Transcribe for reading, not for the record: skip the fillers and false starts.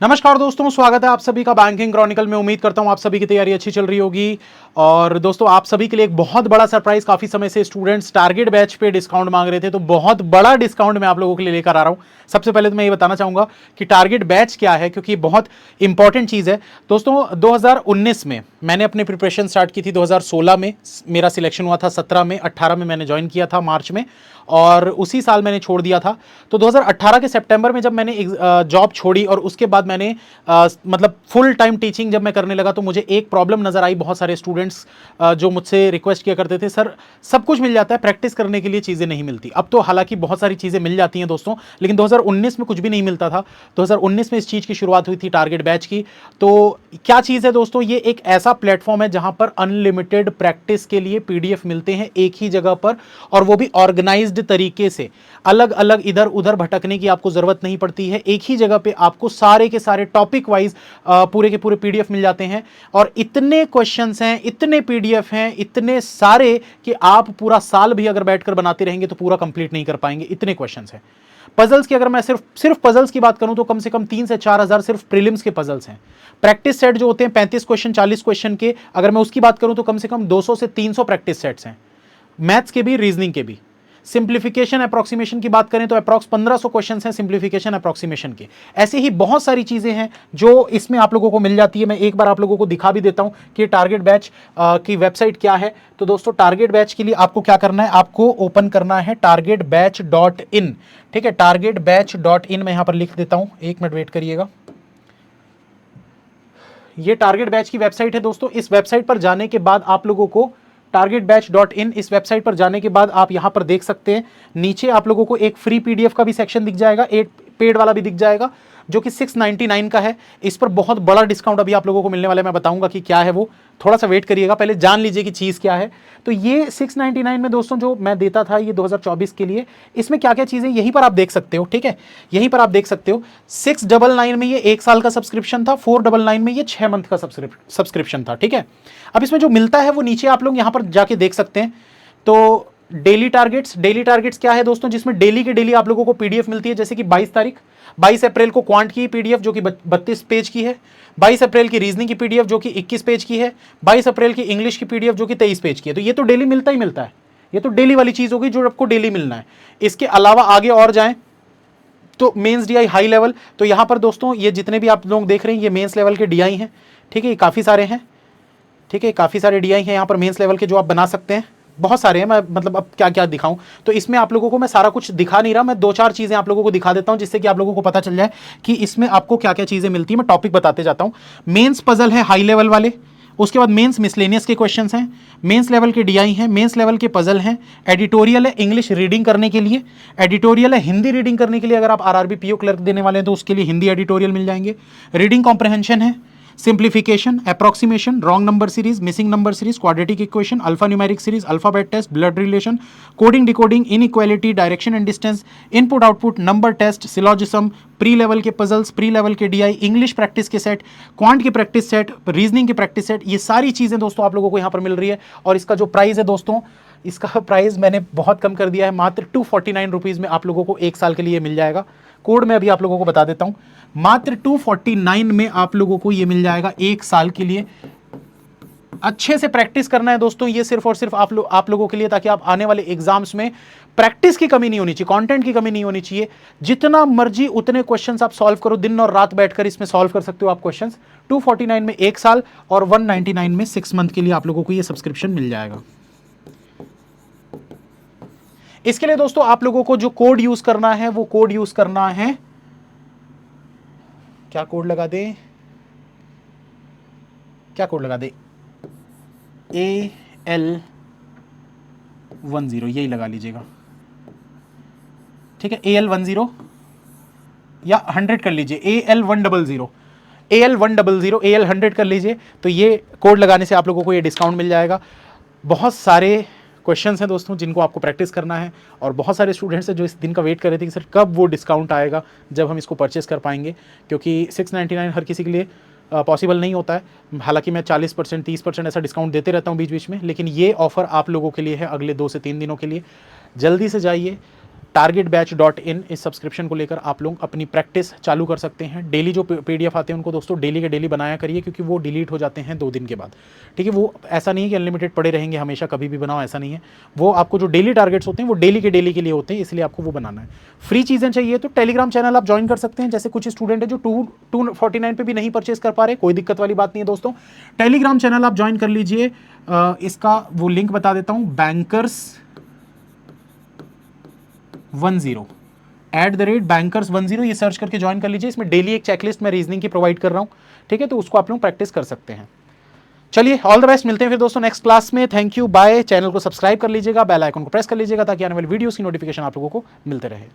नमस्कार दोस्तों, स्वागत है आप सभी का बैंकिंग क्रॉनिकल में। उम्मीद करता हूं आप सभी की तैयारी अच्छी चल रही होगी। और दोस्तों, आप सभी के लिए एक बहुत बड़ा सरप्राइज, काफी समय से स्टूडेंट्स टारगेट बैच पे डिस्काउंट मांग रहे थे, तो बहुत बड़ा डिस्काउंट मैं आप लोगों के लिए लेकर आ रहा हूं। सबसे पहले तो मैं ये बताना चाहूंगा कि टारगेट बैच क्या है, क्योंकि बहुत इंपॉर्टेंट चीज है। दोस्तों, 2019 में मैंने अपनी प्रिपरेशन स्टार्ट की थी, 2016 में मेरा सिलेक्शन हुआ था, 17 में, 18 में मैंने ज्वाइन किया था मार्च में, और उसी साल मैंने छोड़ दिया था। तो 2018 के सितंबर में जब मैंने जॉब छोड़ी और उसके बाद मैंने मतलब फुल टाइम टीचिंग जब मैं करने लगा, तो मुझे एक प्रॉब्लम नजर आई। बहुत सारे स्टूडेंट्स जो मुझसे रिक्वेस्ट किया करते थे, सर सब कुछ मिल जाता है, प्रैक्टिस करने के लिए चीज़ें नहीं मिलती। अब तो हालांकि बहुत सारी चीज़ें मिल जाती हैं दोस्तों, लेकिन 2019 में कुछ भी नहीं मिलता था। 2019 में इस चीज़ की शुरुआत हुई थी टारगेट बैच की। तो क्या चीज़ है दोस्तों, ये एक ऐसा प्लेटफॉर्म है जहां पर अनलिमिटेड प्रैक्टिस के लिए पीडीएफ मिलते हैं एक ही जगह पर, और वो भी ऑर्गेनाइज्ड तरीके से। अलग अलग इधर उधर भटकने की आपको जरूरत नहीं पड़ती है, एक ही जगह पे आपको सारे के सारे टॉपिक वाइज पूरे के पूरे पीडीएफ मिल जाते हैं। और इतने क्वेश्चंस हैं, इतने पीडीएफ हैं, इतने सारे कि आप पूरा साल भी अगर बैठकर बनाते रहेंगे तो पूरा कंप्लीट नहीं कर पाएंगे, इतने क्वेश्चंस हैं। पजल्स की अगर मैं सिर्फ पजल्स की बात करूं तो कम से कम 3 से 4 हजार सिर्फ प्रीलिम्स के पजल्स हैं। प्रैक्टिस सेट जो होते हैं 35 क्वेश्चन 40 क्वेश्चन के, अगर मैं उसकी बात करूं तो कम से कम 200 से 300 प्रैक्टिस सेट्स हैं, मैथ्स के भी, रीजनिंग के भी। सिंप्लीफिकेशन अप्रोक्सीमेशन की बात करें तो अप्रॉक्स 1500 क्वेश्चन हैं सिंप्लीफिकेशन अप्रोक्सीमेशन के। ऐसे ही बहुत सारी चीजें हैं जो इसमें आप लोगों को मिल जाती है। मैं एक बार आप लोगों को दिखा भी देता हूं कि टारगेट बैच की वेबसाइट क्या है। तो दोस्तों, टारगेट बैच के लिए आपको क्या करना है, आपको ओपन करना है targetbatch.in। ठीक है, targetbatch.in मैं यहां पर लिख देता हूं, एक मिनट वेट करिएगा। ये टारगेट बैच की वेबसाइट है दोस्तों। इस वेबसाइट पर जाने के बाद आप लोगों को targetbatch.in, इस वेबसाइट पर जाने के बाद आप यहां पर देख सकते हैं, नीचे आप लोगों को एक फ्री पीडीएफ का भी सेक्शन दिख जाएगा, एक पेड वाला भी दिख जाएगा, जो कि 699 का है। इस पर बहुत बड़ा डिस्काउंट अभी आप लोगों को मिलने वाला है, मैं बताऊंगा कि क्या है वो। थोड़ा सा वेट करिएगा, पहले जान लीजिए कि चीज़ क्या है। तो ये 699 में दोस्तों जो मैं देता था ये 2024 के लिए, इसमें क्या क्या चीज़ें यहीं पर आप देख सकते हो। ठीक है, यहीं पर आप देख सकते हो। 699 में ये 1 साल का सब्सक्रिप्शन था, 499 में ये 6 मंथ का सब्सक्रिप्शन था। ठीक है, अब इसमें जो मिलता है वो नीचे आप लोग यहां पर जाके देख सकते हैं। तो डेली टारगेट्स क्या है दोस्तों, जिसमें डेली के डेली आप लोगों को पीडीएफ मिलती है। जैसे कि 22 अप्रैल को क्वांट की पीडीएफ जो कि 32 पेज की है, 22 अप्रैल की रीजनिंग की पीडीएफ जो कि 21 पेज की है, 22 अप्रैल की इंग्लिश की पीडीएफ जो कि 23 पेज की है। तो ये तो डेली मिलता ही मिलता है, ये तो डेली वाली चीज होगी जो आपको डेली मिलना है। इसके अलावा आगे और जाएं तो मेंस डीआई हाई लेवल, तो यहां पर दोस्तों ये जितने भी आप लोग देख रहे हैं ये मेंस लेवल के डीआई हैं। ठीक है, ये काफी सारे हैं। ठीक है, काफ़ी सारे डीआई हैं यहाँ पर मेंस लेवल के जो आप बना सकते हैं, बहुत सारे हैं। मैं मतलब अब क्या क्या दिखाऊं, तो इसमें आप लोगों को मैं सारा कुछ दिखा नहीं रहा, मैं 2-4 चीज़ें आप लोगों को दिखा देता हूं जिससे कि आप लोगों को पता चल जाए कि इसमें आपको क्या क्या चीज़ें मिलती हैं। मैं टॉपिक बताते जाता हूं। मेंस पजल है हाई लेवल वाले, उसके बाद मेंस मिसलेनियस के क्वेश्चंस हैं, मेंस लेवल के डीआई हैं, मेंस लेवल के पजल हैं, एडिटोरियल है इंग्लिश रीडिंग करने के लिए, एडिटोरियल है हिंदी रीडिंग करने के लिए। अगर आप आरआरबी पीओ क्लर्क देने वाले हैं तो उसके लिए हिंदी एडिटोरियल मिल जाएंगे। रीडिंग कॉम्प्रहेंशन है, simplification, approximation, wrong number series, missing number series, quadratic equation, alpha numeric series, alphabet test, blood relation, coding decoding, inequality, direction and distance, input output, number test, syllogism, pre level के puzzles, pre level के DI, English practice के set, quant की practice set, reasoning की practice set, ये सारी चीजें दोस्तों आप लोगों को यहाँ पर मिल रही है। और इसका जो प्राइस है दोस्तों, इसका प्राइस मैंने बहुत कम कर दिया है, मात्र 249 रुपीज़ में आप लोगों को 1 साल के लिए मिल जाएगा। कोड में अभी आप लोगों को बता देता हूं, मात्र 249 में आप लोगों को ये मिल जाएगा 1 साल के लिए। अच्छे से प्रैक्टिस करना है दोस्तों, ये सिर्फ और सिर्फ आप लोगों के लिए, ताकि आप आने वाले एग्जाम्स में प्रैक्टिस की कमी नहीं होनी चाहिए, कंटेंट की कमी नहीं होनी चाहिए। जितना मर्जी उतने क्वेश्चंस आप सॉल्व करो, दिन और रात बैठकर इसमें सॉल्व कर सकते हो आप क्वेश्चंस। 249 में 1 साल और 199 में 6 मंथ के लिए आप लोगों को ये सब्सक्रिप्शन मिल जाएगा। इसके लिए दोस्तों आप लोगों को जो कोड यूज करना है वो कोड यूज करना है, क्या कोड लगा दे, क्या कोड लगा दे, AL10, यही लगा लीजिएगा। ठीक है, AL10 या 100 कर लीजिए, AL100, AL100, AL100 कर लीजिए। तो ये कोड लगाने से आप लोगों को ये डिस्काउंट मिल जाएगा। बहुत सारे क्वेश्चंस हैं दोस्तों जिनको आपको प्रैक्टिस करना है, और बहुत सारे स्टूडेंट्स हैं जो इस दिन का वेट कर रहे थे कि सर कब वो डिस्काउंट आएगा जब हम इसको परचेस कर पाएंगे, क्योंकि 699 हर किसी के लिए पॉसिबल नहीं होता है। हालांकि मैं 40%, 30% ऐसा डिस्काउंट देते रहता हूँ बीच बीच में, लेकिन ये ऑफर आप लोगों के लिए है अगले 2 से 3 दिनों के लिए। जल्दी से जाइए targetbatch.in इस सब्सक्रिप्शन को लेकर आप लोग अपनी प्रैक्टिस चालू कर सकते हैं। डेली जो PDF आते हैं उनको दोस्तों डेली के डेली बनाया करिए, क्योंकि वो डिलीट हो जाते हैं 2 दिन के बाद, ठीक है। वो ऐसा नहीं है कि अनलिमिटेड पड़े रहेंगे हमेशा, कभी भी बनाओ, ऐसा नहीं है। वो आपको जो डेली टारगेट्स होते हैं वो डेली के लिए होते हैं, इसलिए आपको वो बनाना है। फ्री चीज़ें चाहिए तो टेलीग्राम चैनल आप ज्वाइन कर सकते हैं। जैसे कुछ स्टूडेंट है जो 249 पे भी नहीं परचेज कर पा रहे, कोई दिक्कत वाली बात नहीं है दोस्तों। टेलीग्राम चैनल आप ज्वाइन कर लीजिए। इसका वो लिंक बता देता हूं, Bankers10 @Bankers10 ये सर्च करके ज्वाइन कर लीजिए। इसमें डेली एक चेकलिस्ट मैं रीजनिंग की प्रोवाइड कर रहा हूं, ठीक है, तो उसको आप लोग प्रैक्टिस कर सकते हैं। चलिए, ऑल द बेस्ट, मिलते हैं फिर दोस्तों नेक्स्ट क्लास में। Thank you, bye. चैनल को सब्सक्राइब कर लीजिएगा, बेल आइकन को प्रेस कर लीजिएगा, ताकि आने वाली वीडियोस की नोटिफिकेशन आप लोगों को मिलते रहे।